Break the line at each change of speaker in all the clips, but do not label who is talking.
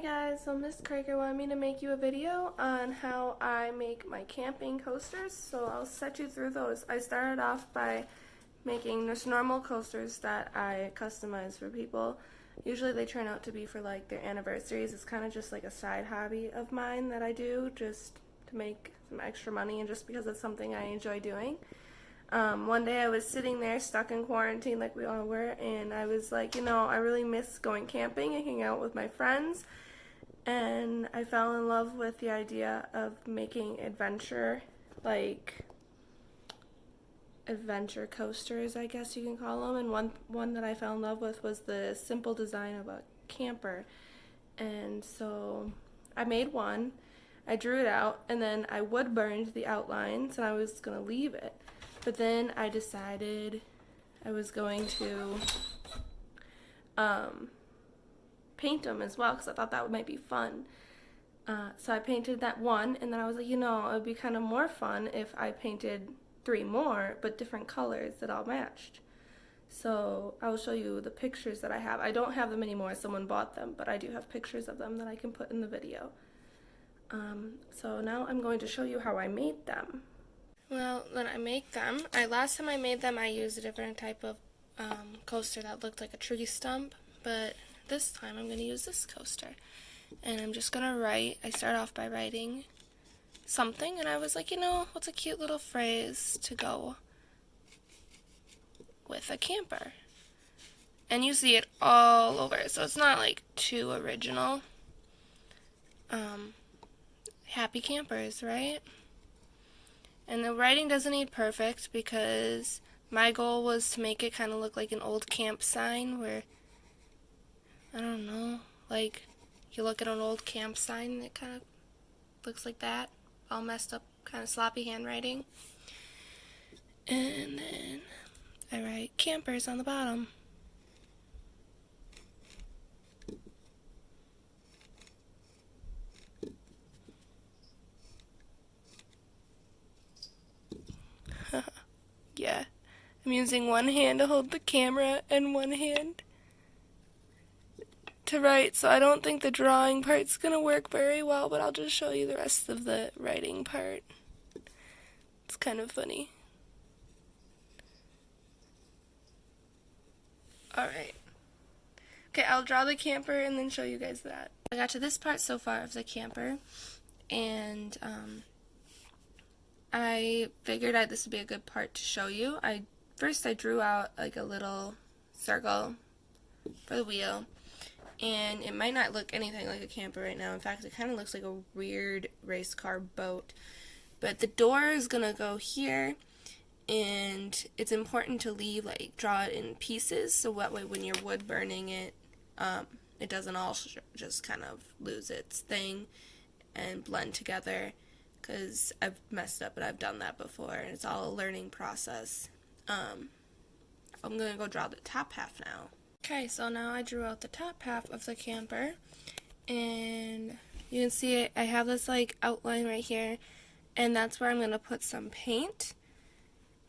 Guys, so Miss Kraker wanted me to make you a video on how I make my camping coasters, so I'll set you through those. I started off by making just normal coasters that I customize for people. Usually they turn out to be for like their anniversaries. It's kind of just like a side hobby of mine that I do just to make some extra money and just because it's something I enjoy doing. One day I was sitting there stuck in quarantine like we all were, and I was like, I really miss going camping and hanging out with my friends, and I fell in love with the idea of making adventure coasters, I guess you can call them, and one that I fell in love with was the simple design of a camper. And so I made one, I drew it out, and then I wood burned the outlines, and I was going to leave it. But then I decided I was going to paint them as well because I thought that might be fun. So I painted that one, and then I was like, it would be kind of more fun if I painted 3 more, but different colors that all matched. So I will show you the pictures that I have. I don't have them anymore, someone bought them, but I do have pictures of them that I can put in the video. So now I'm going to show you how I made them. Well, then I make them. Last time I made them, I used a different type of coaster that looked like a tree stump, but this time I'm going to use this coaster. And I'm just going to write. I start off by writing something, and I was like, what's a cute little phrase to go with a camper? And you see it all over, so it's not like too original. Happy campers, right? And the writing doesn't need perfect because my goal was to make it kind of look like an old camp sign where, I don't know, like you look at an old camp sign and it kind of looks like that, all messed up, kind of sloppy handwriting. And then I write campers on the bottom. Yeah, I'm using one hand to hold the camera and one hand to write, so I don't think the drawing part's gonna work very well, but I'll just show you the rest of the writing part. It's kind of funny. Alright. Okay, I'll draw the camper and then show you guys that. I got to this part so far of the camper, and I figured this would be a good part to show you. First I drew out like a little circle for the wheel, and it might not look anything like a camper right now. In fact, it kind of looks like a weird race car boat. But the door is gonna go here, and it's important to draw it in pieces, so that way when you're wood burning it, it doesn't all just kind of lose its thing and blend together, because I've messed up and I've done that before, and it's all a learning process. I'm gonna go draw the top half now. Okay, so now I drew out the top half of the camper, and you can see it. I have this like outline right here, and that's where I'm gonna put some paint.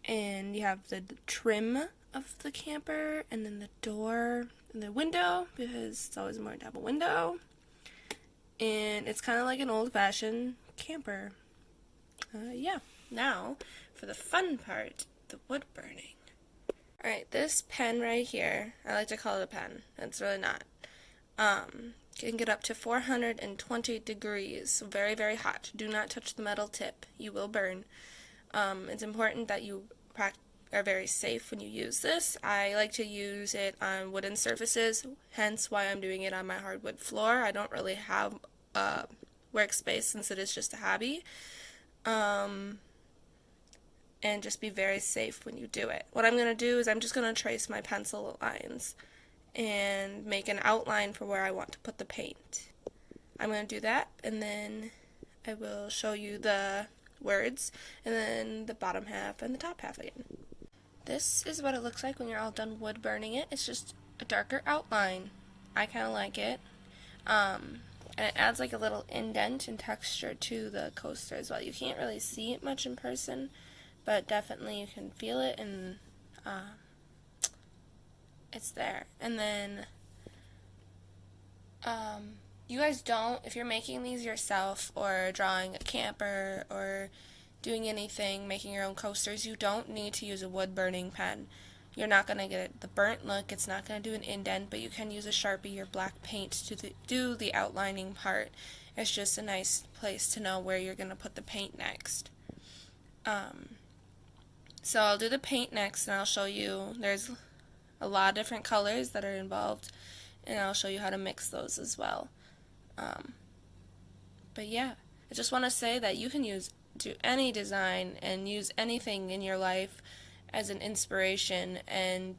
And you have the trim of the camper, and then the door and the window, because it's always important to have a window. And it's kind of like an old-fashioned camper. Yeah. Now, for the fun part, the wood burning. Alright, this pen right here, I like to call it a pen. It's really not. Can get up to 420 degrees, so very, very hot. Do not touch the metal tip. You will burn. It's important that you are very safe when you use this. I like to use it on wooden surfaces, hence why I'm doing it on my hardwood floor. I don't really have a workspace since it is just a hobby. And just be very safe when you do it. What I'm going to do is I'm just going to trace my pencil lines and make an outline for where I want to put the paint. I'm going to do that, and then I will show you the words, and then the bottom half and the top half again. This is what it looks like when you're all done wood burning it. It's just a darker outline. I kind of like it. And it adds like a little indent and texture to the coaster as well. You can't really see it much in person, but definitely you can feel it, and it's there. And then you guys don't, if you're making these yourself or drawing a camper or doing anything, making your own coasters, you don't need to use a wood burning pen. You're not going to get the burnt look, it's not going to do an indent, but you can use a Sharpie or black paint to do the outlining part. It's just a nice place to know where you're going to put the paint next. So I'll do the paint next, and I'll show you, there's a lot of different colors that are involved, and I'll show you how to mix those as well. But yeah, I just want to say that you can do any design and use anything in your life as an inspiration, and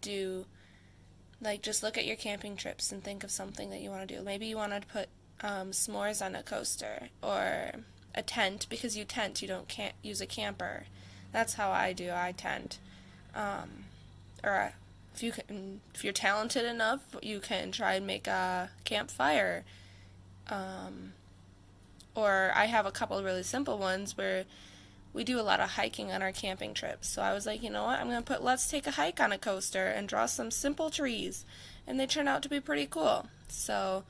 just look at your camping trips and think of something that you want to do. Maybe you want to put s'mores on a coaster, or a tent, because you tent, can't use a camper. That's how I do. I tent. Or if you're talented enough, you can try and make a campfire. Or I have a couple of really simple ones where we do a lot of hiking on our camping trips. So I was like, you know what, I'm going to put let's take a hike on a coaster and draw some simple trees. And they turn out to be pretty cool. So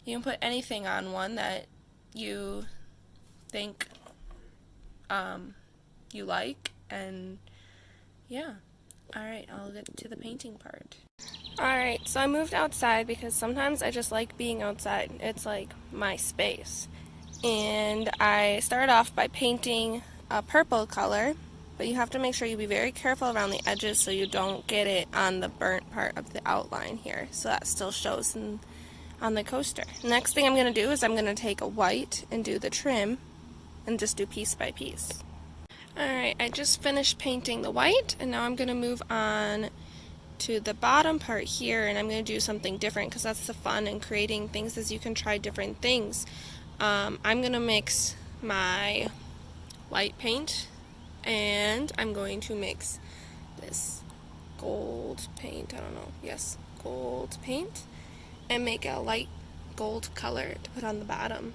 you can put anything on one that you think you like. And yeah. Alright, I'll get to the painting part. Alright, so I moved outside because sometimes I just like being outside. It's like my space. And I started off by painting a purple color, but you have to make sure you be very careful around the edges so you don't get it on the burnt part of the outline here, so that still shows on the coaster. Next thing I'm going to do is I'm going to take a white and do the trim and just do piece by piece. Alright, I just finished painting the white, and now I'm going to move on to the bottom part here, and I'm going to do something different because that's the fun in creating things, is you can try different things. I'm going to mix my white paint, and I'm going to mix this gold paint, gold paint, and make a light gold color to put on the bottom.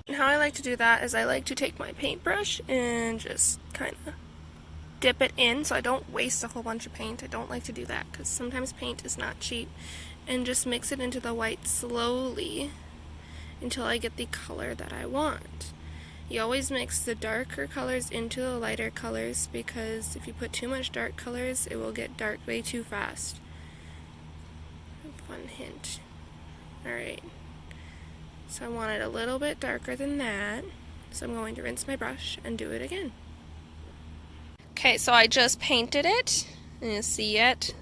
And how I like to do that is I like to take my paintbrush and just kind of dip it in so I don't waste a whole bunch of paint. I don't like to do that because sometimes paint is not cheap, and just mix it into the white slowly until I get the color that I want. You always mix the darker colors into the lighter colors, because if you put too much dark colors, it will get dark way too fast. Fun hint. Alright, so I want it a little bit darker than that, so I'm going to rinse my brush and do it again. Okay, so I just painted it, and you see it,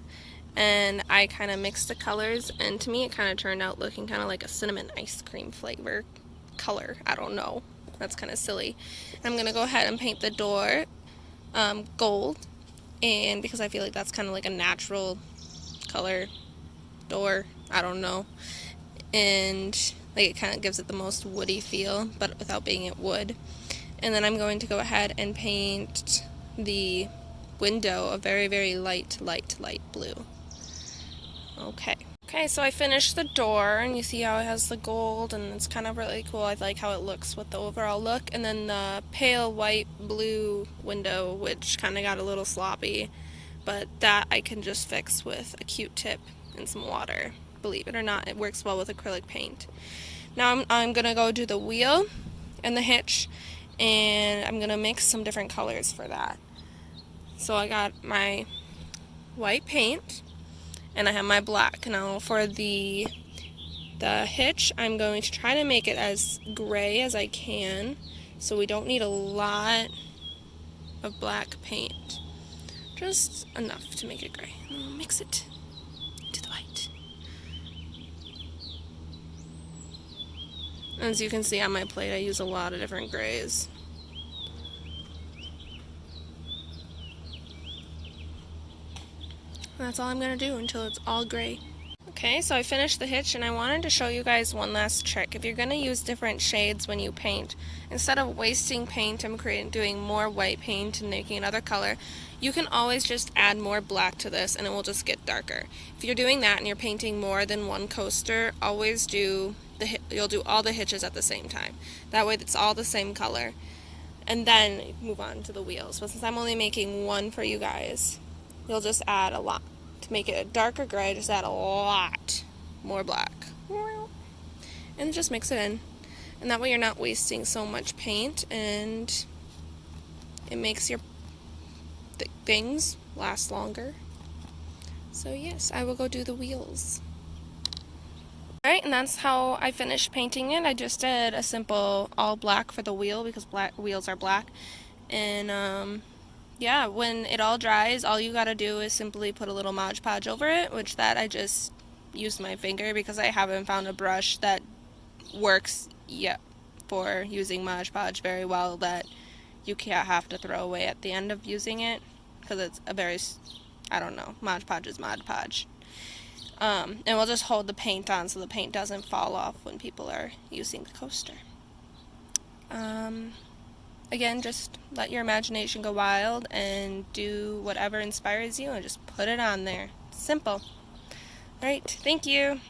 and I kind of mixed the colors, and to me it kind of turned out looking kind of like a cinnamon ice cream flavor color. I don't know. That's kind of silly. I'm going to go ahead and paint the door gold, and because I feel like that's kind of like a natural color door. I don't know. And like it kind of gives it the most woody feel, but without being it wood. And then I'm going to go ahead and paint the window a very, very light blue. Okay, so I finished the door, and you see how it has the gold, and it's kind of really cool. I like how it looks with the overall look. And then the pale white blue window, which kind of got a little sloppy, but that I can just fix with a Q-tip and some water. Believe it or not, it works well with acrylic paint. Now I'm going to go do the wheel and the hitch, and I'm going to mix some different colors for that. So I got my white paint, and I have my black. Now for the hitch, I'm going to try to make it as gray as I can, so we don't need a lot of black paint. Just enough to make it gray. And we'll mix it into the white. As you can see on my plate, I use a lot of different grays. And that's all I'm going to do until it's all gray. Okay, so I finished the hitch, and I wanted to show you guys one last trick. If you're going to use different shades when you paint, instead of wasting paint and doing more white paint and making another color, you can always just add more black to this and it will just get darker. If you're doing that and you're painting more than one coaster, always you'll do all the hitches at the same time. That way it's all the same color. And then move on to the wheels. But since I'm only making one for you guys, you'll just add a lot. To make it a darker gray, just add a lot more black. and just mix it in. And that way you're not wasting so much paint, and it makes your things last longer. So yes, I will go do the wheels. Alright, and that's how I finished painting it. I just did a simple all black for the wheel because black wheels are black. And yeah, when it all dries, all you gotta do is simply put a little Mod Podge over it, which that I just used my finger because I haven't found a brush that works yet for using Mod Podge very well that you can't have to throw away at the end of using it, because it's a very, I don't know, Mod Podge is Mod Podge. And we'll just hold the paint on so the paint doesn't fall off when people are using the coaster. Again, just let your imagination go wild and do whatever inspires you and just put it on there. Simple. Alright, thank you.